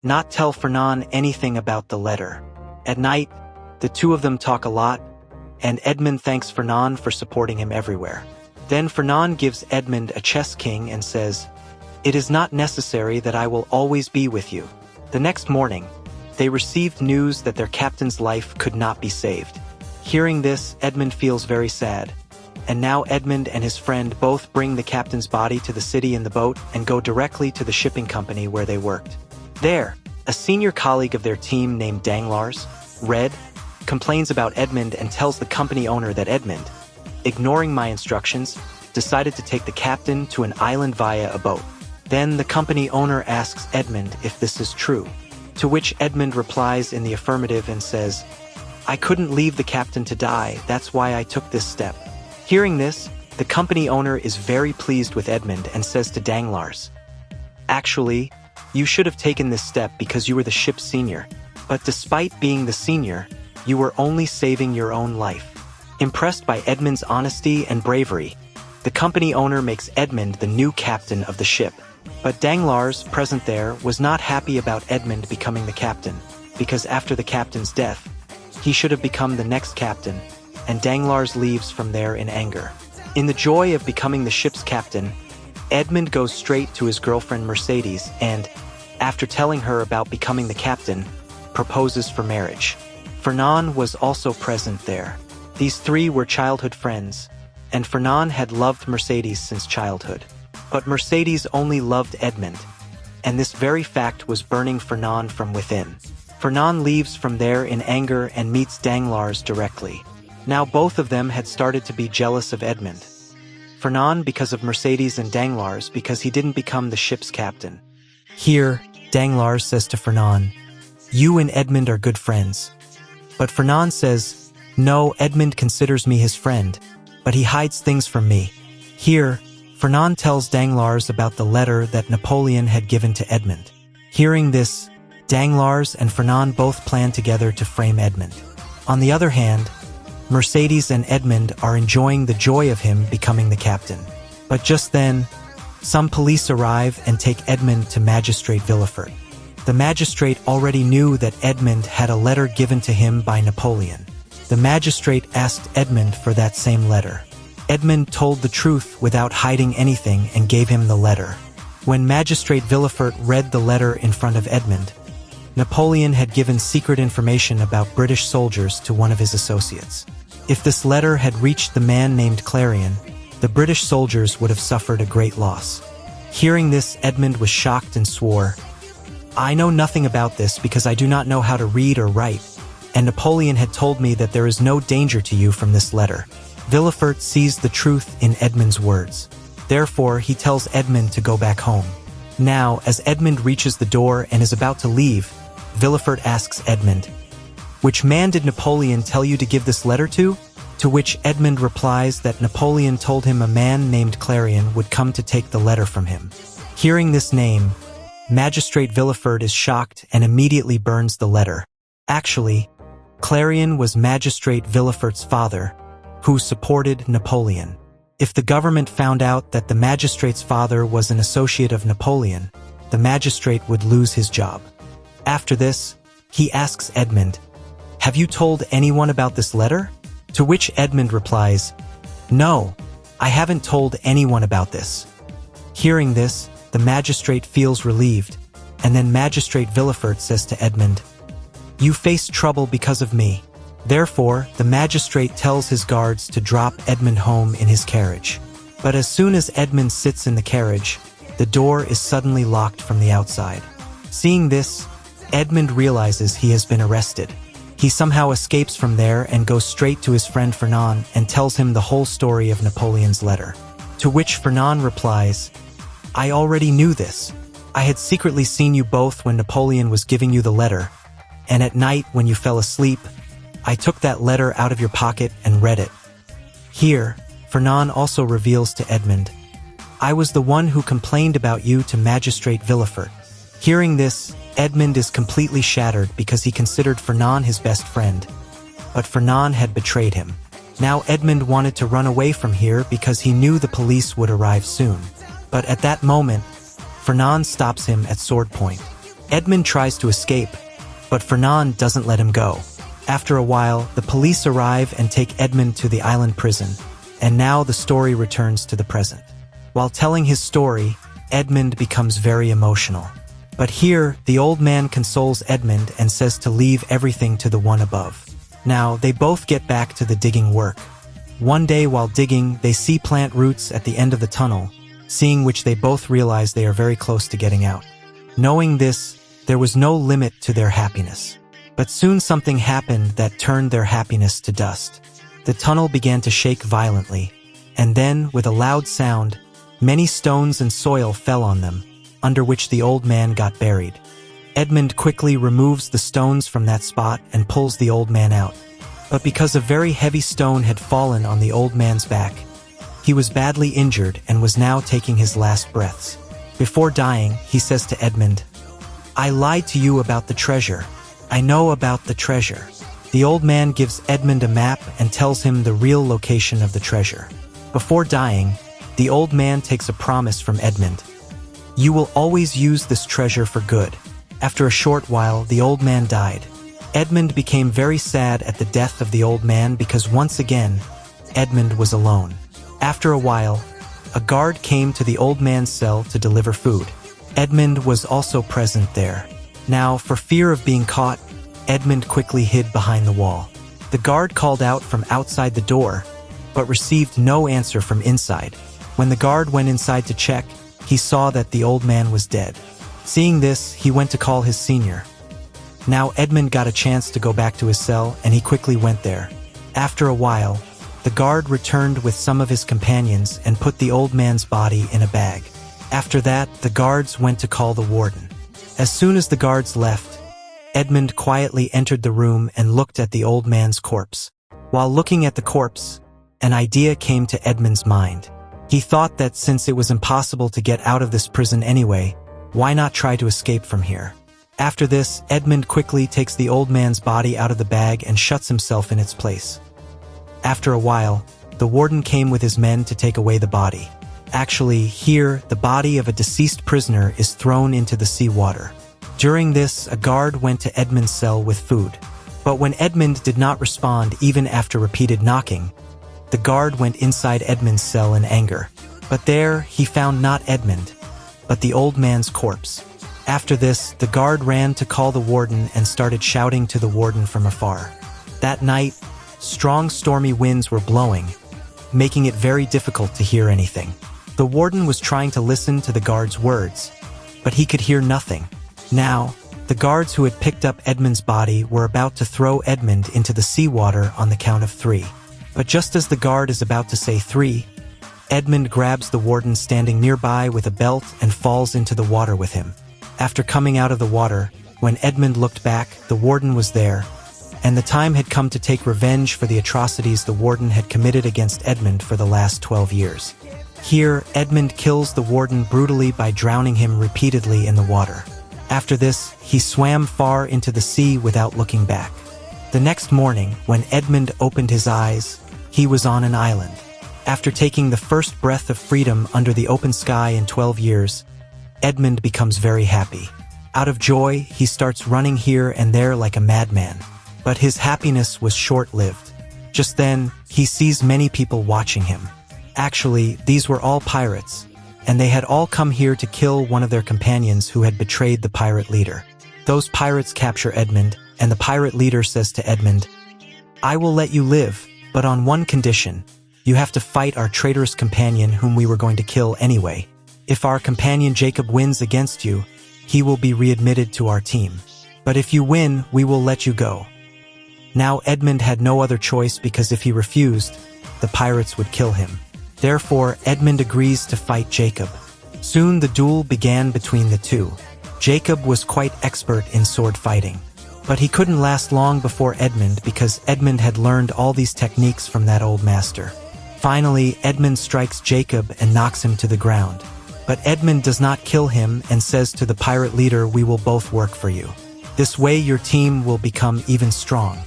not tell Fernand anything about the letter. At night, the two of them talk a lot, and Edmond thanks Fernand for supporting him everywhere. Then Fernand gives Edmond a chess king and says, "It is not necessary that I will always be with you." The next morning, they received news that their captain's life could not be saved. Hearing this, Edmond feels very sad. And now Edmond and his friend both bring the captain's body to the city in the boat and go directly to the shipping company where they worked. There, a senior colleague of their team named Danglars, Red, complains about Edmond and tells the company owner that Edmond, ignoring my instructions, decided to take the captain to an island via a boat. Then the company owner asks Edmond if this is true, to which Edmond replies in the affirmative and says, "I couldn't leave the captain to die, that's why I took this step." Hearing this, the company owner is very pleased with Edmond and says to Danglars, "Actually, you should have taken this step because you were the ship's senior, but despite being the senior, you were only saving your own life." Impressed by Edmond's honesty and bravery, the company owner makes Edmond the new captain of the ship. But Danglars, present there, was not happy about Edmond becoming the captain, because after the captain's death, he should have become the next captain, and Danglars leaves from there in anger. In the joy of becoming the ship's captain, Edmond goes straight to his girlfriend Mercedes and, after telling her about becoming the captain, proposes for marriage. Fernand was also present there. These three were childhood friends, and Fernand had loved Mercedes since childhood. But Mercedes only loved Edmond, and this very fact was burning Fernand from within. Fernand leaves from there in anger and meets Danglars directly. Now both of them had started to be jealous of Edmond. Fernand because of Mercedes and Danglars because he didn't become the ship's captain. Here, Danglars says to Fernand, "You and Edmond are good friends." But Fernand says, "No, Edmond considers me his friend, but he hides things from me." Here, Fernand tells Danglars about the letter that Napoleon had given to Edmond. Hearing this, Danglars and Fernand both plan together to frame Edmond. On the other hand, Mercedes and Edmond are enjoying the joy of him becoming the captain. But just then, some police arrive and take Edmond to Magistrate Villefort. The magistrate already knew that Edmond had a letter given to him by Napoleon. The magistrate asked Edmond for that same letter. Edmond told the truth without hiding anything and gave him the letter. When Magistrate Villefort read the letter in front of Edmond, Napoleon had given secret information about British soldiers to one of his associates. If this letter had reached the man named Clarion, the British soldiers would have suffered a great loss. Hearing this, Edmond was shocked and swore, "I know nothing about this because I do not know how to read or write, and Napoleon had told me that there is no danger to you from this letter." Villefort sees the truth in Edmond's words. Therefore, he tells Edmond to go back home. Now, as Edmond reaches the door and is about to leave, Villefort asks Edmond, "Which man did Napoleon tell you to give this letter to?" To which Edmond replies that Napoleon told him a man named Clarion would come to take the letter from him. Hearing this name, Magistrate Villefort is shocked and immediately burns the letter. Actually, Clarion was Magistrate Villefort's father, who supported Napoleon. If the government found out that the magistrate's father was an associate of Napoleon, the magistrate would lose his job. After this, he asks Edmond, "Have you told anyone about this letter?" To which Edmond replies, "No, I haven't told anyone about this." Hearing this, the magistrate feels relieved, and then Magistrate Villefort says to Edmond, "You face trouble because of me." Therefore, the magistrate tells his guards to drop Edmond home in his carriage. But as soon as Edmond sits in the carriage, the door is suddenly locked from the outside. Seeing this, Edmond realizes he has been arrested. He somehow escapes from there and goes straight to his friend Fernand and tells him the whole story of Napoleon's letter. To which Fernand replies, "I already knew this. I had secretly seen you both when Napoleon was giving you the letter, and at night when you fell asleep, I took that letter out of your pocket and read it." Here, Fernand also reveals to Edmond, "I was the one who complained about you to Magistrate Villefort." Hearing this, Edmond is completely shattered because he considered Fernand his best friend, but Fernand had betrayed him. Now Edmond wanted to run away from here because he knew the police would arrive soon. But at that moment, Fernand stops him at sword point. Edmond tries to escape, but Fernand doesn't let him go. After a while, the police arrive and take Edmond to the island prison, and now the story returns to the present. While telling his story, Edmond becomes very emotional. But here, the old man consoles Edmond and says to leave everything to the one above. Now, they both get back to the digging work. One day while digging, they see plant roots at the end of the tunnel, seeing which they both realize they are very close to getting out. Knowing this, there was no limit to their happiness. But soon something happened that turned their happiness to dust. The tunnel began to shake violently, and then, with a loud sound, many stones and soil fell on them, under which the old man got buried. Edmond quickly removes the stones from that spot and pulls the old man out. But because a very heavy stone had fallen on the old man's back, he was badly injured and was now taking his last breaths. Before dying, he says to Edmond, "I lied to you about the treasure. I know about the treasure." The old man gives Edmond a map and tells him the real location of the treasure. Before dying, the old man takes a promise from Edmond. "You will always use this treasure for good." After a short while, the old man died. Edmond became very sad at the death of the old man because once again, Edmond was alone. After a while, a guard came to the old man's cell to deliver food. Edmond was also present there. Now, for fear of being caught, Edmond quickly hid behind the wall. The guard called out from outside the door, but received no answer from inside. When the guard went inside to check, he saw that the old man was dead. Seeing this, he went to call his senior. Now Edmond got a chance to go back to his cell, and he quickly went there. After a while, the guard returned with some of his companions and put the old man's body in a bag. After that, the guards went to call the warden. As soon as the guards left, Edmond quietly entered the room and looked at the old man's corpse. While looking at the corpse, an idea came to Edmond's mind. He thought that since it was impossible to get out of this prison anyway, why not try to escape from here? After this, Edmond quickly takes the old man's body out of the bag and shuts himself in its place. After a while, the warden came with his men to take away the body. Actually, here, the body of a deceased prisoner is thrown into the seawater. During this, a guard went to Edmond's cell with food. But when Edmond did not respond even after repeated knocking, the guard went inside Edmond's cell in anger. But there, he found not Edmond, but the old man's corpse. After this, the guard ran to call the warden and started shouting to the warden from afar. That night, strong stormy winds were blowing, making it very difficult to hear anything. The warden was trying to listen to the guard's words, but he could hear nothing. Now, the guards who had picked up Edmond's body were about to throw Edmond into the seawater on the count of 3. But just as the guard is about to say 3, Edmond grabs the warden standing nearby with a belt and falls into the water with him. After coming out of the water, when Edmond looked back, the warden was there, and the time had come to take revenge for the atrocities the warden had committed against Edmond for the last 12 years. Here, Edmond kills the warden brutally by drowning him repeatedly in the water. After this, he swam far into the sea without looking back. The next morning, when Edmond opened his eyes, he was on an island. After taking the first breath of freedom under the open sky in 12 years, Edmond becomes very happy. Out of joy, he starts running here and there like a madman. But his happiness was short-lived. Just then, he sees many people watching him. Actually, these were all pirates, and they had all come here to kill one of their companions who had betrayed the pirate leader. Those pirates capture Edmond, and the pirate leader says to Edmond, "I will let you live, but on one condition. You have to fight our traitorous companion whom we were going to kill anyway. If our companion Jacob wins against you, he will be readmitted to our team. But if you win, we will let you go." Now Edmond had no other choice because if he refused, the pirates would kill him. Therefore, Edmond agrees to fight Jacob. Soon the duel began between the two. Jacob was quite expert in sword fighting. But he couldn't last long before Edmond because Edmond had learned all these techniques from that old master. Finally, Edmond strikes Jacob and knocks him to the ground. But Edmond does not kill him and says to the pirate leader, "We will both work for you. This way your team will become even strong.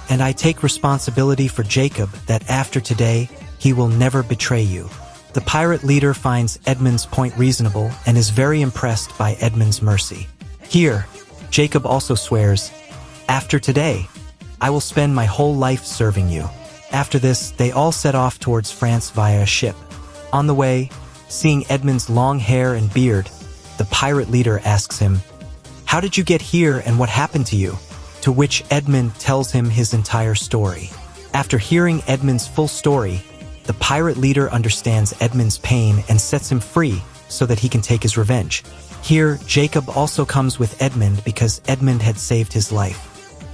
And I take responsibility for Jacob that after today, he will never betray you." The pirate leader finds Edmond's point reasonable and is very impressed by Edmond's mercy. Here, Jacob also swears, "After today, I will spend my whole life serving you." After this, they all set off towards France via a ship. On the way, seeing Edmond's long hair and beard, the pirate leader asks him, "How did you get here and what happened to you?" To which Edmond tells him his entire story. After hearing Edmond's full story, the pirate leader understands Edmond's pain and sets him free so that he can take his revenge. Here, Jacob also comes with Edmond because Edmond had saved his life.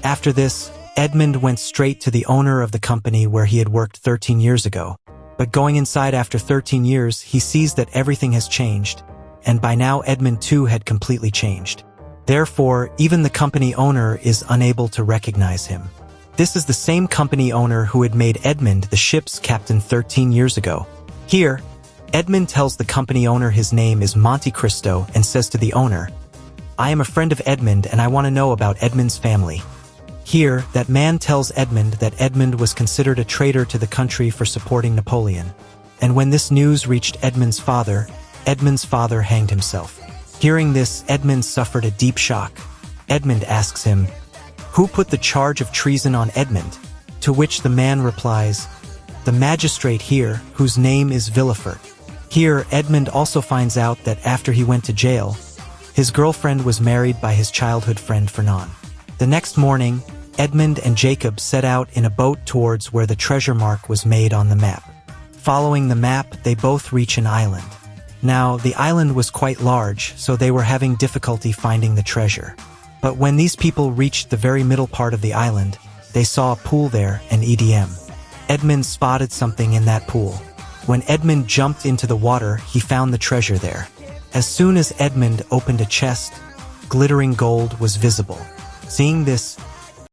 After this, Edmond went straight to the owner of the company where he had worked 13 years ago. But going inside after 13 years, he sees that everything has changed, and by now Edmond too had completely changed. Therefore, even the company owner is unable to recognize him. This is the same company owner who had made Edmond the ship's captain 13 years ago. Here, Edmond tells the company owner his name is Monte Cristo and says to the owner, "I am a friend of Edmond and I want to know about Edmond's family." Here, that man tells Edmond that Edmond was considered a traitor to the country for supporting Napoleon. And when this news reached Edmond's father hanged himself. Hearing this, Edmond suffered a deep shock. Edmond asks him, "Who put the charge of treason on Edmond?" To which the man replies, "The magistrate here, whose name is Villefort." Here, Edmond also finds out that after he went to jail, his girlfriend was married by his childhood friend Fernand. The next morning, Edmond and Jacob set out in a boat towards where the treasure mark was made on the map. Following the map, they both reach an island. Now, the island was quite large, so they were having difficulty finding the treasure. But when these people reached the very middle part of the island, they saw a pool there, an EDM. Edmond spotted something in that pool. When Edmond jumped into the water, he found the treasure there. As soon as Edmond opened a chest, glittering gold was visible. Seeing this,